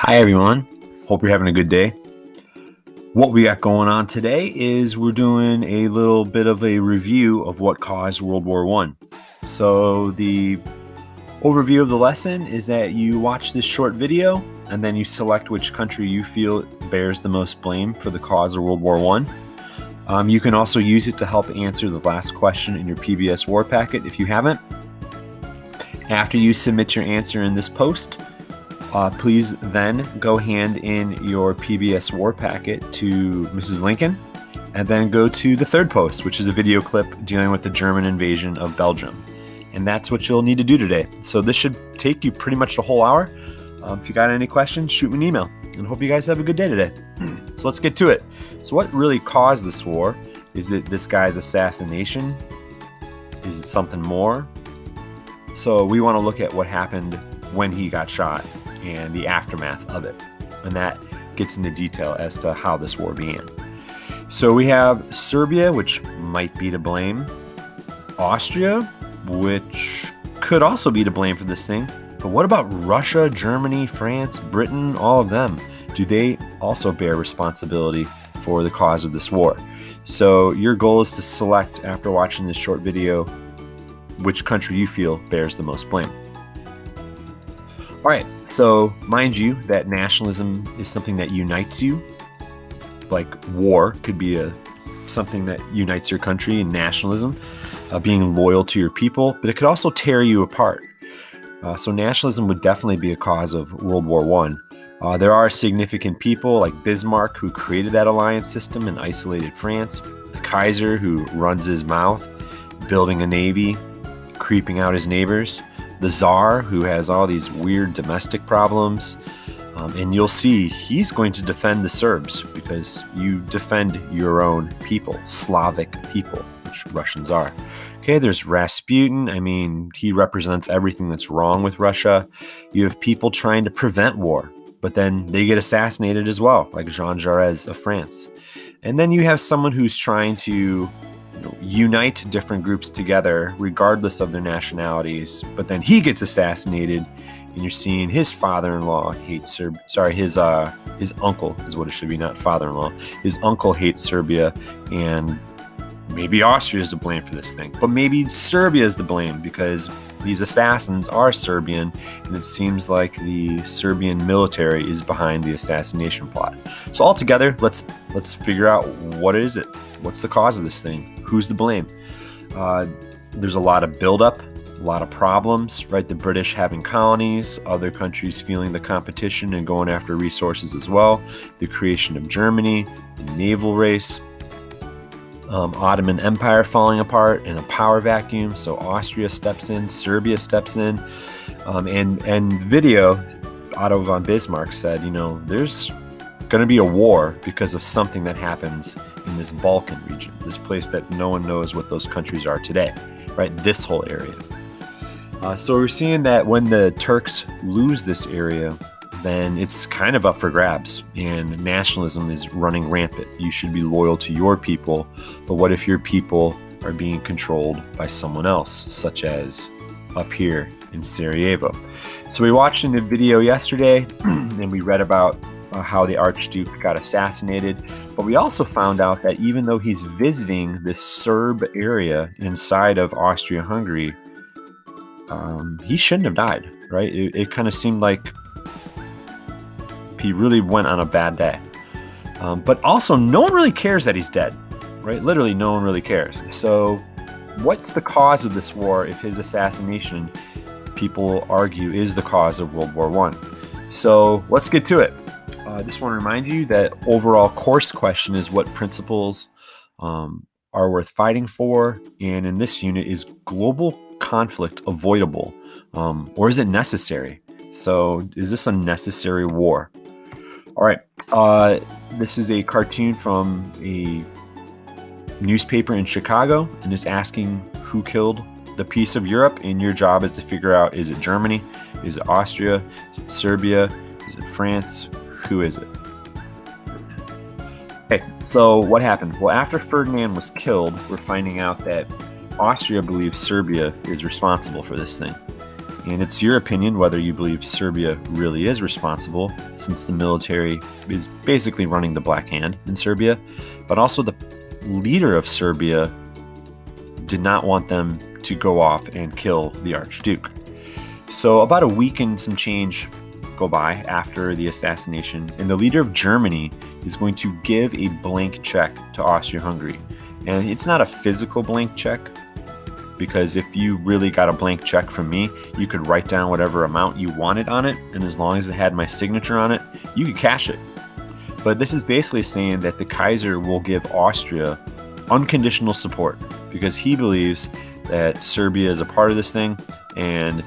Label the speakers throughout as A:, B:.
A: Hi, everyone. Hope you're having a good day. What we got going on today is we're doing a little bit of a review of what caused World War I. So the overview of the lesson is that you watch this short video and then you select which country you feel bears the most blame for the cause of World War I. You can also use it to help answer the last question in your PBS War Packet if you haven't. After you submit your answer in this post, please then go hand in your PBS War Packet to Mrs. Lincoln, and then go to the third post, which is a video clip dealing with the German invasion of Belgium. And that's what you'll need to do today. So this should take you pretty much the whole hour. If you got any questions, shoot me an email. And hope you guys have a good day today. So let's get to it. So what really caused this war? Is it this guy's assassination? Is it something more? So we want to look at what happened when he got shot and the aftermath of it. And that gets into detail as to how this war began. So we have Serbia, which might be to blame. Austria, which could also be to blame for this thing. But what about Russia, Germany, France, Britain, all of them? Do they also bear responsibility for the cause of this war? So your goal is to select, after watching this short video, which country you feel bears the most blame. All right, so mind you that nationalism is something that unites you. Like war could be something that unites your country, and nationalism, being loyal to your people, but it could also tear you apart. So nationalism would definitely be a cause of World War I. There are significant people like Bismarck, who created that alliance system and isolated France, the Kaiser, who runs his mouth, building a navy, creeping out his neighbors, the Tsar, who has all these weird domestic problems, and you'll see he's going to defend the Serbs because you defend your own people, Slavic people, which Russians are. Okay, there's Rasputin. I mean, he represents everything that's wrong with Russia. You have people trying to prevent war, but then they get assassinated as well, like Jean Jaurès of France. And then you have someone who's trying to unite different groups together regardless of their nationalities, but then he gets assassinated, and you're seeing his father-in-law hate his uncle is what it should be, not father-in-law. His uncle hates Serbia, and maybe Austria is to blame for this thing, but maybe Serbia is to blame because these assassins are Serbian, and it seems like the Serbian military is behind the assassination plot. So altogether, let's figure out what is it. What's the cause of this thing? Who's to blame? There's a lot of buildup, a lot of problems, right? The British having colonies, other countries feeling the competition and going after resources as well. The creation of Germany, the naval race, Ottoman Empire falling apart in a power vacuum. So Austria steps in, Serbia steps in, and video, Otto von Bismarck said, there's going to be a war because of something that happens in this Balkan region, this place that no one knows what those countries are today, right? This whole area. So we're seeing that when the Turks lose this area, then it's kind of up for grabs, and nationalism is running rampant. You should be loyal to your people, but what if your people are being controlled by someone else, such as up here in Sarajevo? So we watched in the video yesterday, and we read about how the Archduke got assassinated, but we also found out that even though he's visiting this Serb area inside of Austria-Hungary, he shouldn't have died, right? It kind of seemed like he really went on a bad day. But also, no one really cares that he's dead, right? Literally, no one really cares. So what's the cause of this war if his assassination, people argue, is the cause of World War I? So let's get to it. I just want to remind you that overall course question is what principles are worth fighting for, and in this unit, is global conflict avoidable, or is it necessary? So is this a necessary war? All right, this is a cartoon from a newspaper in Chicago, and it's asking who killed the peace of Europe, and your job is to figure out, is it Germany, is it Austria, is it Serbia, is it France? Who is it? Okay, so what happened? Well, after Ferdinand was killed, we're finding out that Austria believes Serbia is responsible for this thing. And it's your opinion whether you believe Serbia really is responsible, since the military is basically running the Black Hand in Serbia, but also the leader of Serbia did not want them to go off and kill the Archduke. So about a week and some change go by after the assassination, and the leader of Germany is going to give a blank check to Austria-Hungary. And it's not a physical blank check, because if you really got a blank check from me, you could write down whatever amount you wanted on it, and as long as it had my signature on it, you could cash it. But this is basically saying that the Kaiser will give Austria unconditional support, because he believes that Serbia is a part of this thing, and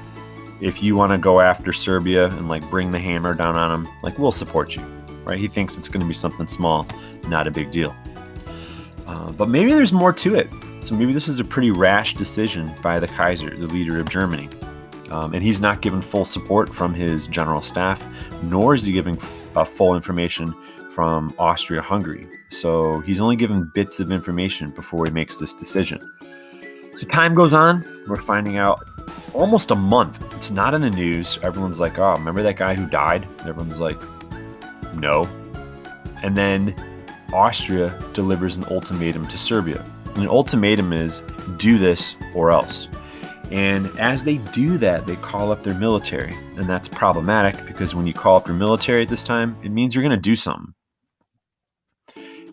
A: if you want to go after Serbia and like bring the hammer down on them, like, we'll support you, right? He thinks it's going to be something small, not a big deal. But maybe there's more to it. So maybe this is a pretty rash decision by the Kaiser, the leader of Germany. And he's not given full support from his general staff, nor is he giving full information from Austria-Hungary. So he's only given bits of information before he makes this decision. So time goes on. We're finding out almost a month. It's not in the news. Everyone's like, oh, remember that guy who died? And everyone's like, no. And then Austria delivers an ultimatum to Serbia. And an ultimatum is, do this or else. And as they do that, they call up their military. And that's problematic, because when you call up your military at this time, it means you're going to do something.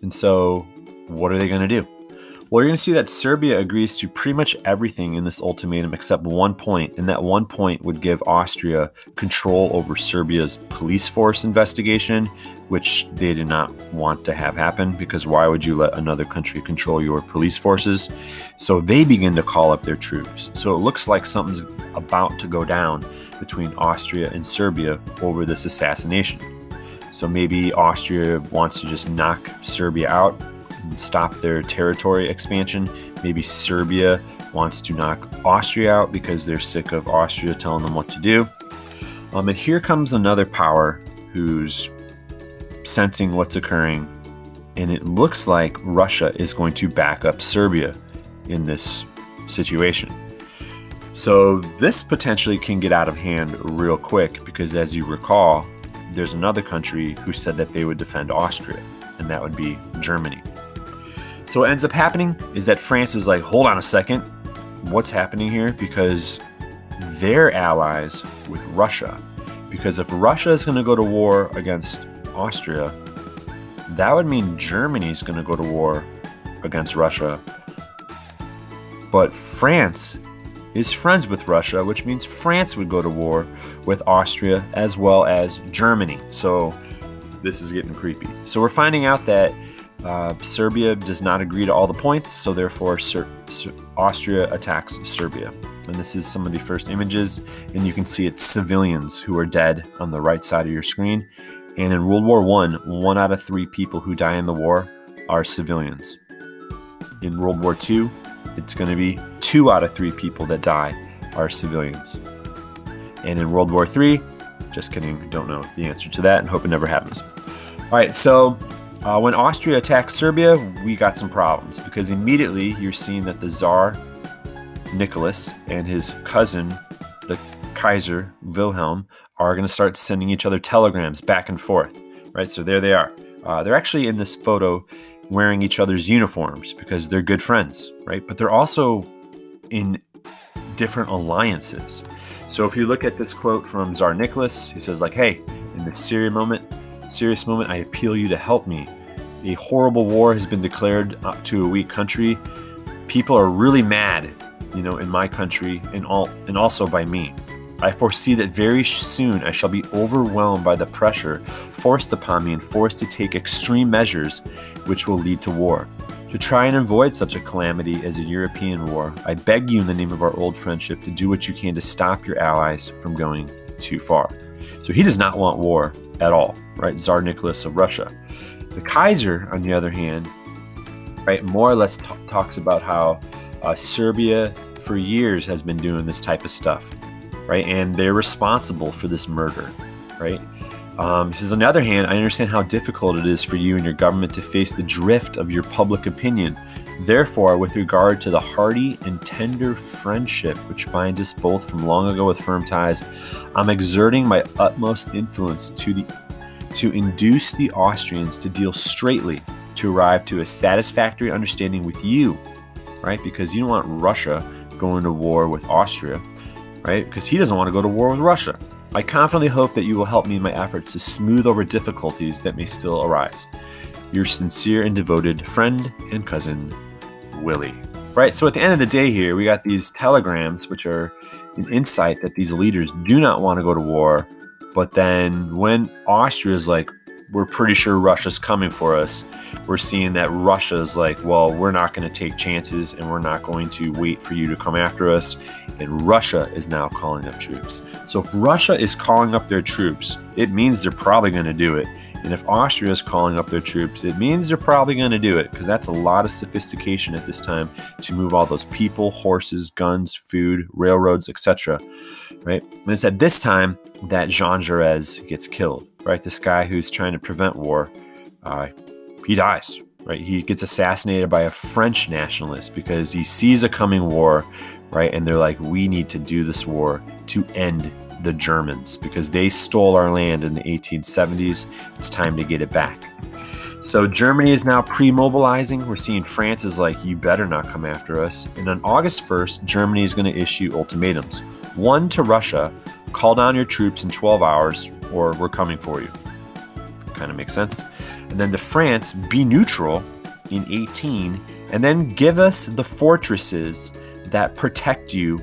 A: And so what are they going to do? Well, you're going to see that Serbia agrees to pretty much everything in this ultimatum except one point, and that one point would give Austria control over Serbia's police force investigation, which they did not want to have happen, because why would you let another country control your police forces? So they begin to call up their troops. So it looks like something's about to go down between Austria and Serbia over this assassination. So maybe Austria wants to just knock Serbia out, stop their territory expansion. Maybe Serbia wants to knock Austria out because they're sick of Austria telling them what to do. And here comes another power who's sensing what's occurring, and it looks like Russia is going to back up Serbia in this situation. So this potentially can get out of hand real quick, because as you recall, there's another country who said that they would defend Austria, and that would be Germany. So what ends up happening is that France is like, hold on a second, what's happening here? Because they're allies with Russia. Because if Russia is going to go to war against Austria, that would mean Germany is going to go to war against Russia. But France is friends with Russia, which means France would go to war with Austria as well as Germany. So this is getting creepy. So we're finding out that Serbia does not agree to all the points, so therefore Austria attacks Serbia. And this is some of the first images, and you can see it's civilians who are dead on the right side of your screen. And in World War I, 1 out of 3 people who die in the war are civilians. In World War II, it's going to be 2 out of 3 people that die are civilians. And in World War III, just kidding, don't know the answer to that and hope it never happens. All right, so when Austria attacked Serbia, we got some problems, because immediately you're seeing that the Tsar Nicholas and his cousin, the Kaiser Wilhelm, are going to start sending each other telegrams back and forth, right? So there they are. They're actually in this photo wearing each other's uniforms because they're good friends, right? But they're also in different alliances. So if you look at this quote from Tsar Nicholas, he says like, hey, in this serious moment, I appeal you to help me. A horrible war has been declared to a weak country. People are really mad, in my country and also by me. I foresee that very soon I shall be overwhelmed by the pressure forced upon me and forced to take extreme measures which will lead to war. To try and avoid such a calamity as a European war, I beg you in the name of our old friendship to do what you can to stop your allies from going too far. So he does not want war at all, right? Tsar Nicholas of Russia. The Kaiser, on the other hand, right, more or less talks about how Serbia for years has been doing this type of stuff, right? And they're responsible for this murder, right? He says, on the other hand, I understand how difficult it is for you and your government to face the drift of your public opinion Therefore, with regard to the hearty and tender friendship which binds us both from long ago with firm ties, I'm exerting my utmost influence to induce the Austrians to deal straightly, to arrive to a satisfactory understanding with you, right? Because you don't want Russia going to war with Austria, right? Because he doesn't want to go to war with Russia. I confidently hope that you will help me in my efforts to smooth over difficulties that may still arise. Your sincere and devoted friend and cousin, Willie. Right, so at the end of the day here, we got these telegrams, which are an insight that these leaders do not want to go to war. But then when Austria's like, we're pretty sure Russia's coming for us, we're seeing that Russia's like, well, we're not going to take chances and we're not going to wait for you to come after us. And Russia is now calling up troops. So if Russia is calling up their troops, it means they're probably going to do it. And if Austria is calling up their troops, it means they're probably going to do it, because that's a lot of sophistication at this time to move all those people, horses, guns, food, railroads, etc. Right? And it's at this time that Jean Jaurès gets killed. Right? This guy who's trying to prevent war, he dies. Right? He gets assassinated by a French nationalist because he sees a coming war. Right? And they're like, we need to do this war to end the Germans because they stole our land in the 1870s. It's time to get it back. So Germany is now pre-mobilizing. We're seeing France is like, you better not come after us. And on August 1st, Germany is going to issue ultimatums. One to Russia, call down your troops in 12 hours or we're coming for you. Kind of makes sense. And then to France, be neutral in 18 and then give us the fortresses that protect you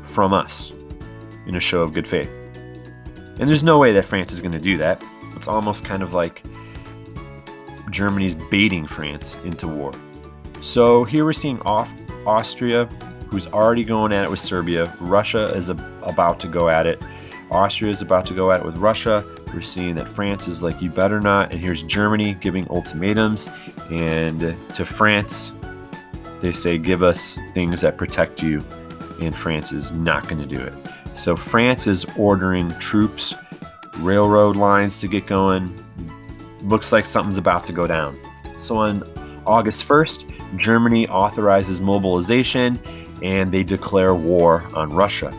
A: from us, in a show of good faith. And there's no way that France is going to do that. It's almost kind of like Germany's baiting France into war. So here we're seeing Austria, who's already going at it with Serbia. Russia is about to go at it. Austria is about to go at it with Russia. We're seeing that France is like, you better not. And here's Germany giving ultimatums. And to France, they say, give us things that protect you. And France is not going to do it. So France is ordering troops, railroad lines to get going. Looks like something's about to go down. So on August 1st, Germany authorizes mobilization and they declare war on Russia.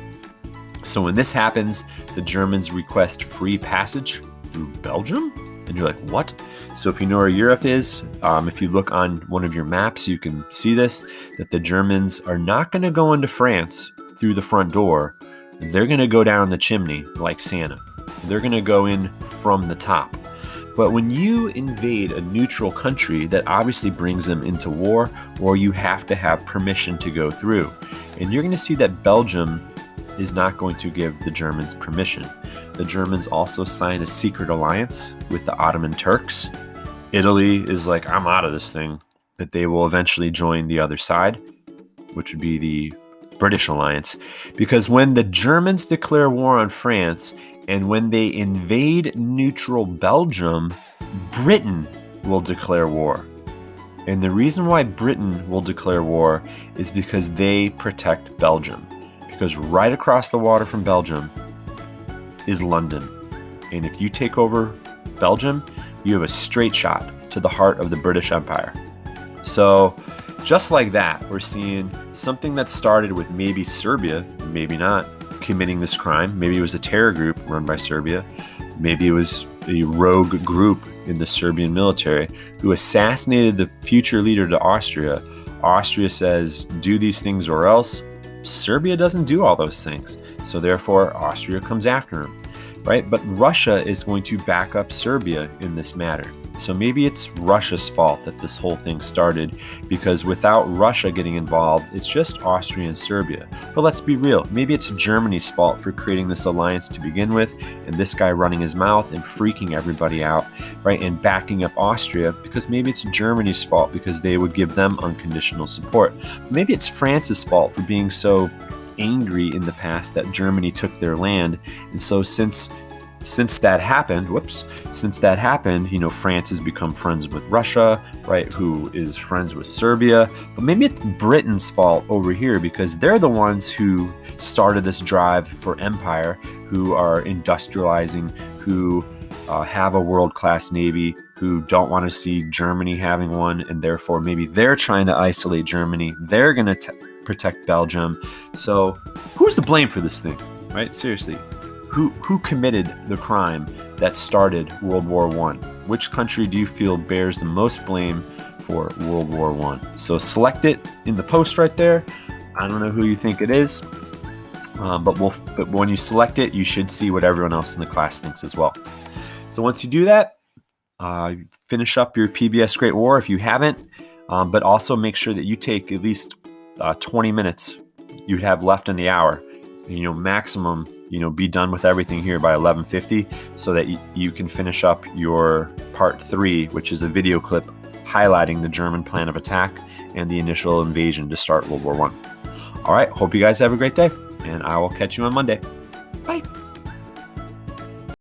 A: So when this happens, the Germans request free passage through Belgium. And you're like, what? So if you know where Europe is, if you look on one of your maps, you can see this, that the Germans are not going to go into France through the front door. They're going to go down the chimney like Santa. They're going to go in from the top. But when you invade a neutral country, that obviously brings them into war, or you have to have permission to go through. And you're going to see that Belgium is not going to give the Germans permission. The Germans also sign a secret alliance with the Ottoman Turks. Italy is like, I'm out of this thing. But they will eventually join the other side, which would be the British alliance, because when the Germans declare war on France and when they invade neutral Belgium, Britain will declare war. And the reason why Britain will declare war is because they protect Belgium. Because right across the water from Belgium is London. And if you take over Belgium, you have a straight shot to the heart of the British Empire. So just like that, we're seeing something that started with maybe Serbia, maybe not, committing this crime. Maybe it was a terror group run by Serbia. Maybe it was a rogue group in the Serbian military who assassinated the future leader to Austria. Austria says, do these things or else. Serbia doesn't do all those things. So therefore, Austria comes after him, right? But Russia is going to back up Serbia in this matter. So maybe it's Russia's fault that this whole thing started, because without Russia getting involved, it's just Austria and Serbia. But let's be real. Maybe it's Germany's fault for creating this alliance to begin with, and this guy running his mouth and freaking everybody out, right? And backing up Austria, because maybe it's Germany's fault because they would give them unconditional support. Maybe it's France's fault for being so angry in the past that Germany took their land. And so since that happened, France has become friends with Russia, right? Who is friends with Serbia. But maybe it's Britain's fault over here because they're the ones who started this drive for empire, who are industrializing, who have a world-class navy, who who don't want to see Germany having one, and therefore maybe they're trying to isolate Germany. They're going to protect Belgium. So who's to blame for this thing, right? Seriously, who committed the crime that started World War I? Which country do you feel bears the most blame for World War I? So select it in the post right there. I don't know who you think it is, but when you select it, you should see what everyone else in the class thinks as well. So once you do that, finish up your PBS Great War if you haven't, but also make sure that you take at least 20 minutes you have left in the hour. Maximum, be done with everything here by 11:50 so that you can finish up your part 3, which is a video clip highlighting the German plan of attack and the initial invasion to start World War I. All right, hope you guys have a great day, and I will catch you on Monday. Bye.